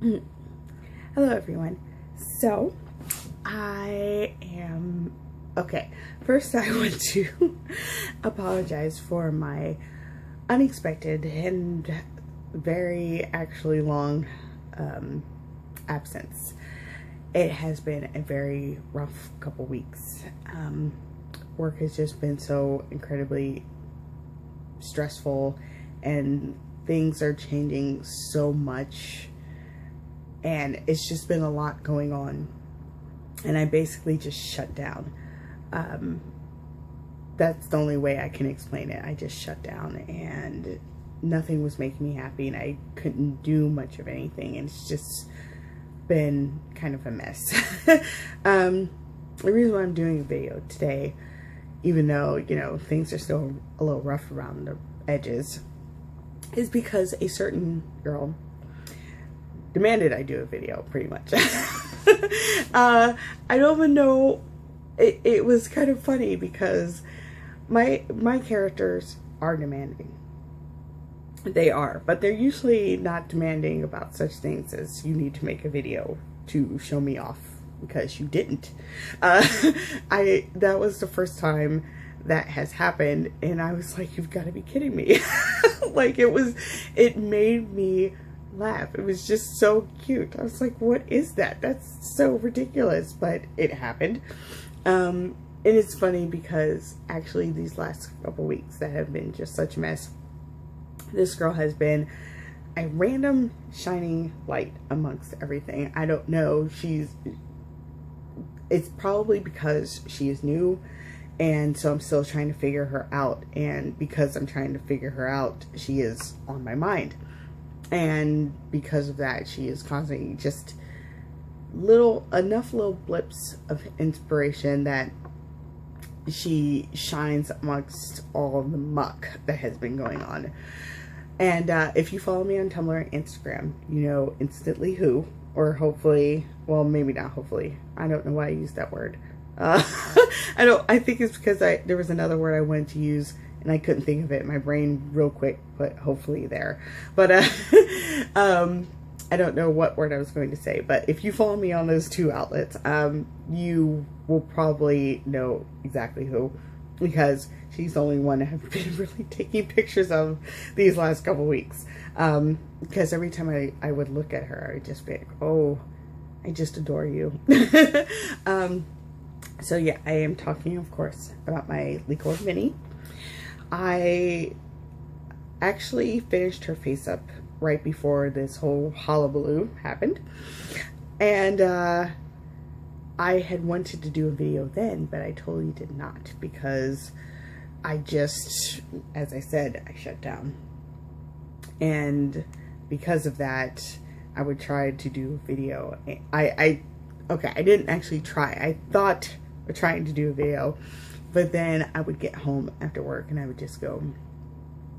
Hello everyone. So I am okay. First I want to apologize for my unexpected and very actually long absence. It has been a very rough couple weeks. Work has just been so incredibly stressful and things are changing so much. And it's just been a lot going on. And I basically just shut down. That's the only way I can explain it. I just shut down and nothing was making me happy and I couldn't do much of anything. And it's just been kind of a mess. The reason why I'm doing a video today, even though, you know, things are still a little rough around the edges, is because a certain girl demanded I do a video, pretty much. I don't even know. It was kind of funny because my characters are demanding. They are, but they're usually not demanding about such things as you need to make a video to show me off because you didn't. That was the first time that has happened, and I was like, you've got to be kidding me. Like, it made me laugh. It was just so cute. I was like, what is that? That's so ridiculous, but it happened. And it's funny because actually these last couple weeks that have been just such a mess, this girl has been a random shining light amongst everything. I don't know. It's probably because she is new, and so I'm still trying to figure her out, and because I'm trying to figure her out, she is on my mind. And because of that, she is causing just enough little blips of inspiration that she shines amongst all of the muck that has been going on. And if you follow me on Tumblr and Instagram, you know instantly who, or hopefully, well, maybe not hopefully. I don't know why I used that word. I think it's because there was another word I wanted to use and I couldn't think of it. My brain real quick put hopefully there. But I don't know what word I was going to say. But if you follow me on those two outlets, you will probably know exactly who, because she's the only one I've been really taking pictures of these last couple weeks. Because every time I would look at her, I would just be like, oh, I just adore you. So yeah, I am talking, of course, about my Liquor Mini. I actually finished her face up right before this whole hullabaloo happened. And I had wanted to do a video then, but I totally did not, because I just, as I said, I shut down. And because of that, I would try to do a video. Okay, I didn't actually try. I thought of trying to do a video, but then I would get home after work and I would just go,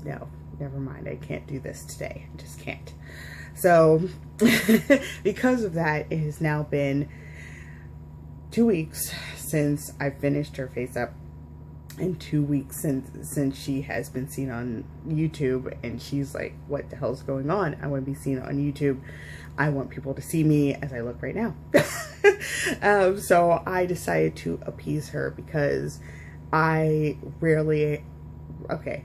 no, never mind. I can't do this today. I just can't. So because of that, it has now been 2 weeks since I finished her face up, and 2 weeks since she has been seen on YouTube, and she's like, what the hell's going on? I want to be seen on YouTube. I want people to see me as I look right now. So I decided to appease her, because I rarely, okay,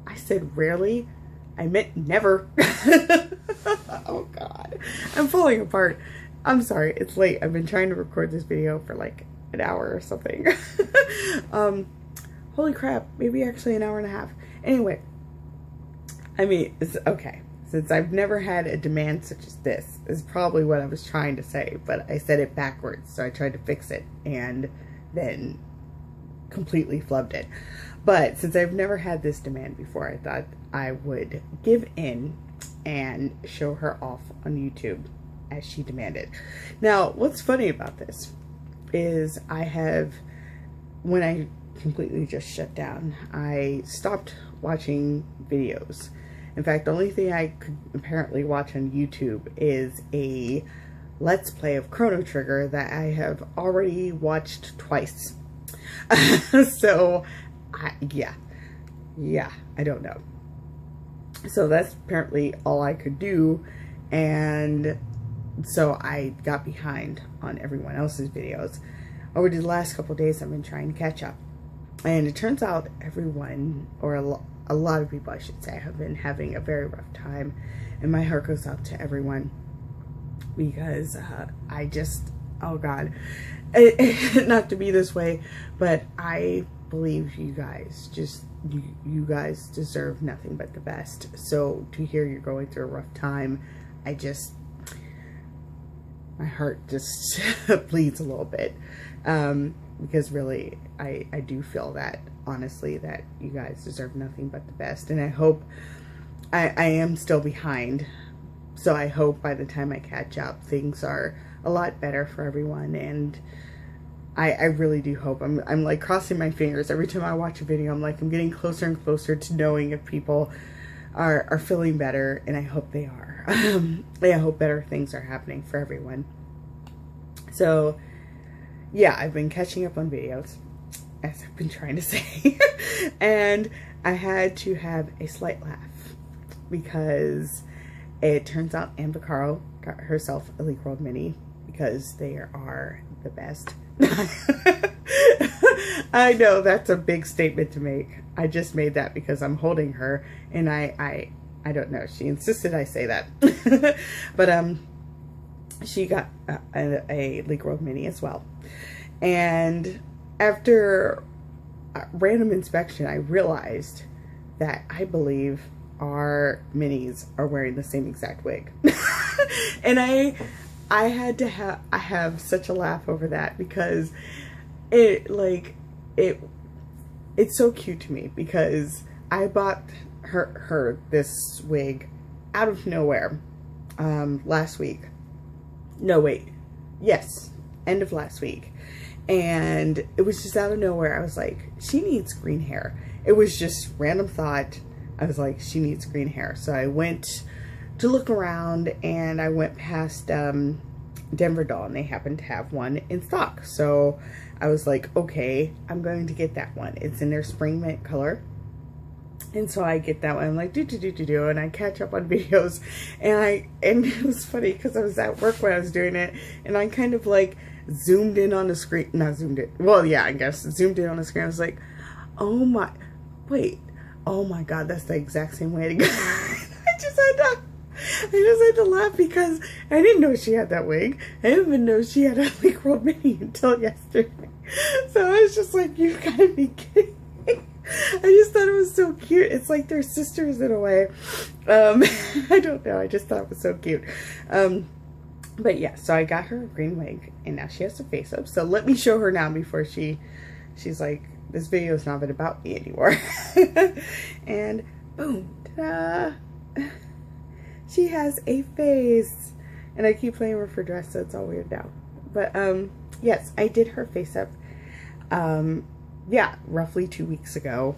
I said rarely, I meant never. Oh God, I'm falling apart. I'm sorry, it's late. I've been trying to record this video for like an hour or something. Holy crap, maybe actually an hour and a half. Anyway, I mean, it's okay. Since I've never had a demand such as this, is probably what I was trying to say, but I said it backwards, so I tried to fix it and then completely flubbed it. But since I've never had this demand before, I thought I would give in and show her off on YouTube as she demanded. Now, what's funny about this is when I completely just shut down, I stopped watching videos. In fact, the only thing I could apparently watch on YouTube is a Let's Play of Chrono Trigger that I have already watched twice. So, yeah, I don't know. So that's apparently all I could do, and So I got behind on everyone else's videos. Over the last couple of days, I've been trying to catch up. And it turns out everyone, or a lot of people I should say, have been having a very rough time. And my heart goes out to everyone, because I just, oh God, not to be this way, but I believe you guys you guys deserve nothing but the best. So to hear you're going through a rough time, my heart just bleeds a little bit, because really I do feel that, honestly, that you guys deserve nothing but the best. And I hope, I am still behind, so I hope by the time I catch up, things are a lot better for everyone. And I really do hope. I'm like crossing my fingers every time I watch a video. I'm like, I'm getting closer and closer to knowing if people are feeling better, and I hope they are. I hope better things are happening for everyone. So yeah, I've been catching up on videos, as I've been trying to say. And I had to have a slight laugh, because it turns out Ann Vaccaro got herself a Leak World Mini, because they are the best. I know that's a big statement to make. I just made that because I'm holding her, and I don't know, she insisted I say that. But she got a Leak World Mini as well. And after a random inspection, I realized that I believe our minis are wearing the same exact wig. And I have such a laugh over that, because it's so cute to me, because I bought her this wig out of nowhere last week. No, wait. Yes, end of last week. And it was just out of nowhere. I was like, she needs green hair. It was just random thought. I was like, she needs green hair. So I went to look around, and I went past Denver Doll, and they happened to have one in stock. So I was like, okay, I'm going to get that one. It's in their spring mint color. And so I get that one. I'm like, and I catch up on videos, and it was funny, because I was at work when I was doing it, and I kind of like zoomed in on the screen, not zoomed in, well, yeah, I guess zoomed in on the screen. I was like, oh my God, that's the exact same way to go. I just had to laugh, because I didn't know she had that wig. I didn't even know she had a Leak World Mini until yesterday. So I was just like, you gotta be kidding me. I just thought it was so cute. It's like they're sisters in a way. I don't know. I just thought it was so cute. But yeah, so I got her a green wig, and now she has a face up. So let me show her now before she's like, this video is not about me anymore. And boom, ta-da. She has a face. And I keep playing with her dress, so it's all weird now. But yes, I did her face up. Yeah, roughly 2 weeks ago,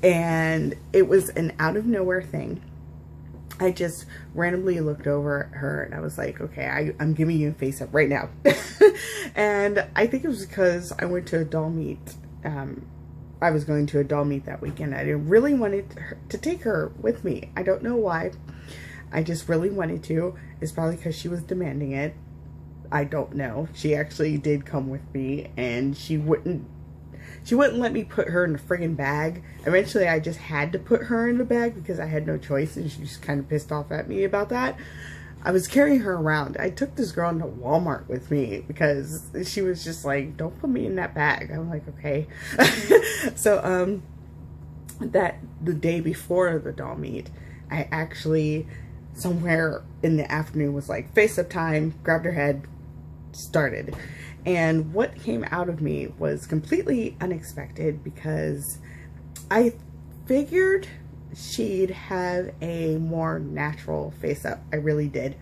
and it was an out of nowhere thing. I just randomly looked over at her, and I was like, okay, I'm giving you a face up right now. And I think it was because I went to a doll meet. I was going to a doll meet that weekend. I really wanted to take her with me. I don't know why. I just really wanted to. It's probably because she was demanding it. I don't know. She actually did come with me, and she wouldn't let me put her in the friggin' bag. Eventually, I just had to put her in the bag because I had no choice, and she was kind of pissed off at me about that. I was carrying her around. I took this girl into Walmart with me because she was just like, don't put me in that bag. I'm like, okay. So, the day before the doll meet, I actually, somewhere in the afternoon, was like, face up time, grabbed her head, started. And what came out of me was completely unexpected, because I figured she'd have a more natural face up. I really did.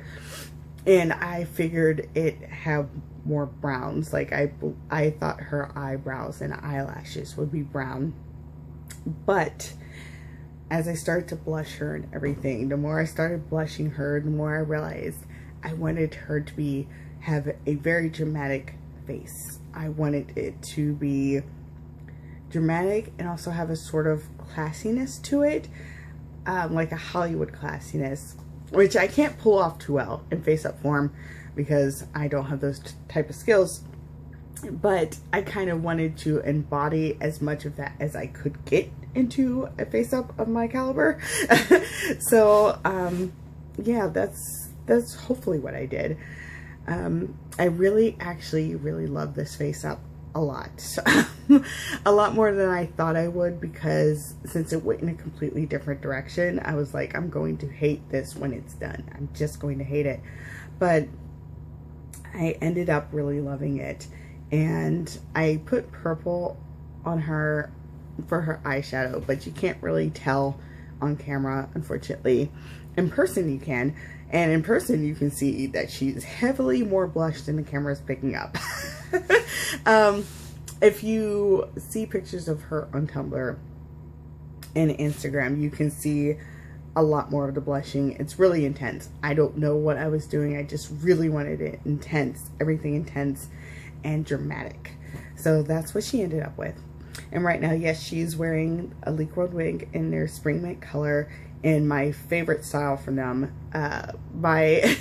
And I figured it have more browns. Like I thought her eyebrows and eyelashes would be brown. But as I started to blush her and everything, the more I started blushing her, the more I realized I wanted her to have a very dramatic face. I wanted it to be dramatic and also have a sort of classiness to it, like a Hollywood classiness. which I can't pull off too well in face up form because I don't have those type of skills. But I kind of wanted to embody as much of that as I could get into a face up of my caliber. So yeah, that's hopefully what I did. I really love this face up a lot. A lot more than I thought I would, because since it went in a completely different direction, I was like, I'm going to hate this when it's done. I'm just going to hate it. But I ended up really loving it. And I put purple on her for her eyeshadow, but you can't really tell on camera, unfortunately. In person you can, and in person you can see that she's heavily more blushed than the camera is picking up. If you see pictures of her on Tumblr and Instagram, you can see a lot more of the blushing. It's really intense. I don't know what I was doing. I just really wanted it intense, everything intense and dramatic. So that's what she ended up with. And right now, yes, she's wearing a Leak World wig in their spring mint color in my favorite style from them. My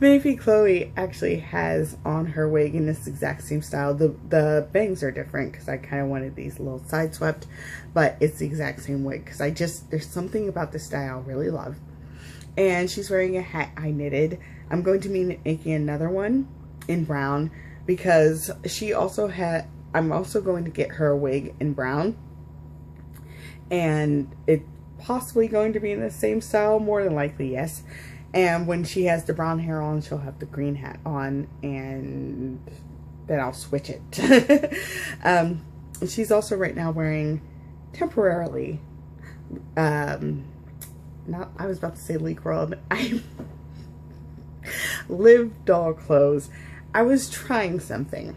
Maybe Chloe actually has on her wig in this exact same style. The bangs are different because I kind of wanted these a little side swept, but it's the exact same wig because there's something about this style I really love. And she's wearing a hat I knitted. I'm going to be making another one in brown because she also had, I'm also going to get her a wig in brown, and it's possibly going to be in the same style, more than likely, yes. And when she has the brown hair on, she'll have the green hat on, and then I'll switch it. She's also right now wearing temporarily, I was about to say Leak World, Live doll clothes. I was trying something.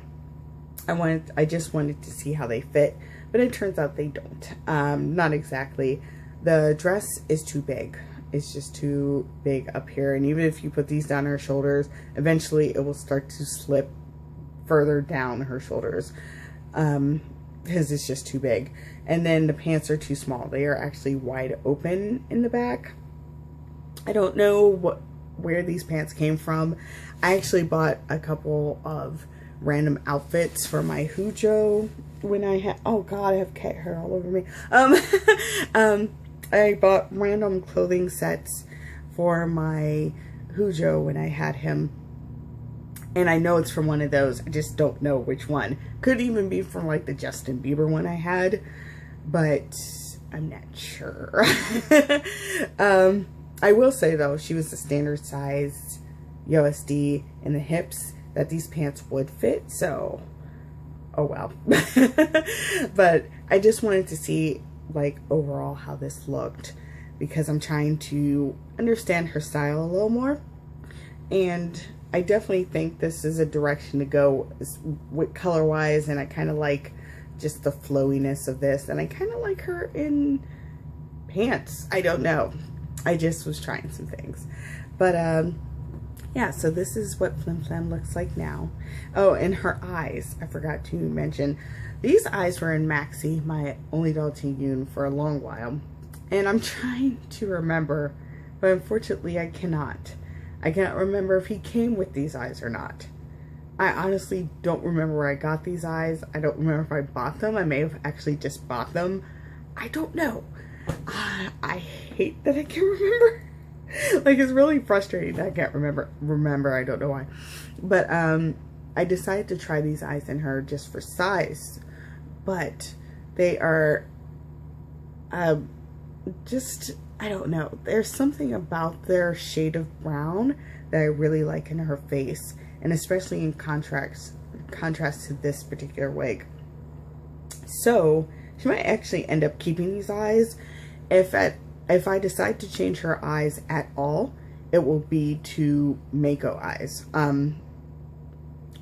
I just wanted to see how they fit, but it turns out they don't. Not exactly. The dress is too big. It's just too big up here, and even if you put these down her shoulders, eventually it will start to slip further down her shoulders, because it's just too big. And then the pants are too small. They are actually wide open in the back. I don't know where these pants came from. I actually bought a couple of random outfits for my Hujo when I had, oh god, I have cat hair all over me. I bought random clothing sets for my Hujo when I had him, and I know it's from one of those. I just don't know which one. Could even be from like the Justin Bieber one I had, but I'm not sure. I will say though, she was the standard size USD in the hips that these pants would fit, so oh well. But I just wanted to see like overall how this looked, because I'm trying to understand her style a little more, and I definitely think this is a direction to go with color wise, and I kind of like just the flowiness of this, and I kind of like her in pants. I don't know, I just was trying some things, but yeah, so this is what Flim Flam looks like now. Oh, and her eyes, I forgot to mention, these eyes were in Maxie, my only doll Teen Yoon, for a long while. And I'm trying to remember, but unfortunately I cannot. I cannot remember if he came with these eyes or not. I honestly don't remember where I got these eyes. I don't remember if I bought them. I may have actually just bought them. I don't know. I hate that I can't remember. Like, it's really frustrating that I can't remember. I don't know why. But I decided to try these eyes in her just for size. But they are just, I don't know. There's something about their shade of brown that I really like in her face. And especially in contrast to this particular wig. So, she might actually end up keeping these eyes. If I decide to change her eyes at all, it will be to Mako eyes.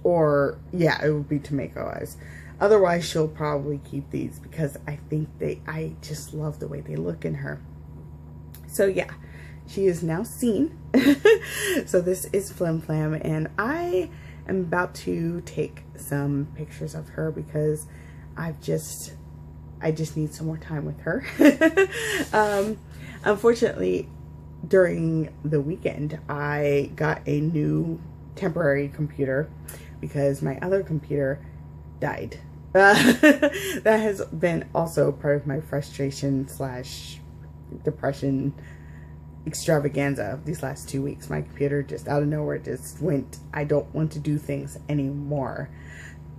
Or, yeah, it will be to Mako eyes. Otherwise, she'll probably keep these because I think I just love the way they look in her. So, yeah, she is now seen. So, this is Flim Flam, and I am about to take some pictures of her because I just need some more time with her. Unfortunately, during the weekend, I got a new temporary computer because my other computer died. That has been also part of my frustration slash depression extravaganza these last 2 weeks. My computer just out of nowhere just went, I don't want to do things anymore.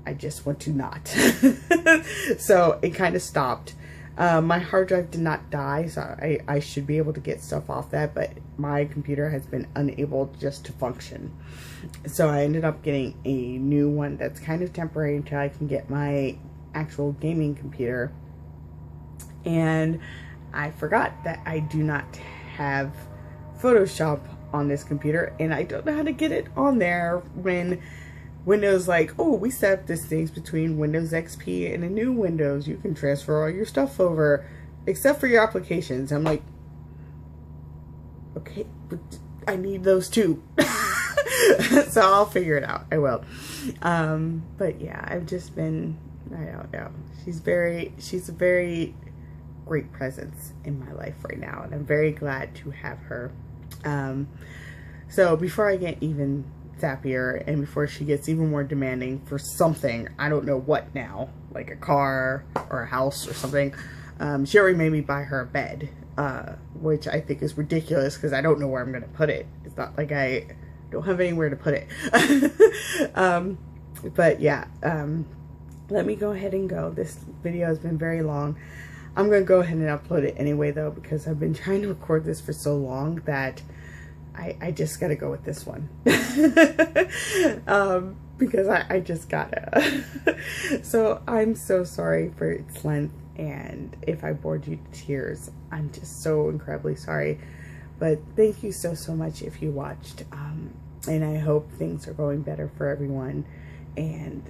I just want to not. So it kind of stopped. My hard drive did not die, so I should be able to get stuff off that, but my computer has been unable just to function. So I ended up getting a new one that's kind of temporary until I can get my actual gaming computer. And I forgot that I do not have Photoshop on this computer, and I don't know how to get it on there when Windows like, oh, we set up this things between Windows XP and a new Windows. You can transfer all your stuff over except for your applications. I'm like, okay, but I need those too. So I'll figure it out. I will. But yeah, I've just been, I don't know. She's a very great presence in my life right now, and I'm very glad to have her. So before I get even sappier and before she gets even more demanding for something, I don't know what now, like a car or a house or something, she already made me buy her a bed, which I think is ridiculous because I don't know where I'm going to put it. It's not like I don't have anywhere to put it. But yeah, let me go ahead and go. This video has been very long. I'm going to go ahead and upload it anyway, though, because I've been trying to record this for so long that I just got to go with this one. Because I just gotta. So I'm so sorry for its length, and if I bored you to tears, I'm just so incredibly sorry. But thank you so much if you watched, and I hope things are going better for everyone. And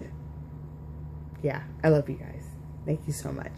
yeah, I love you guys. Thank you so much.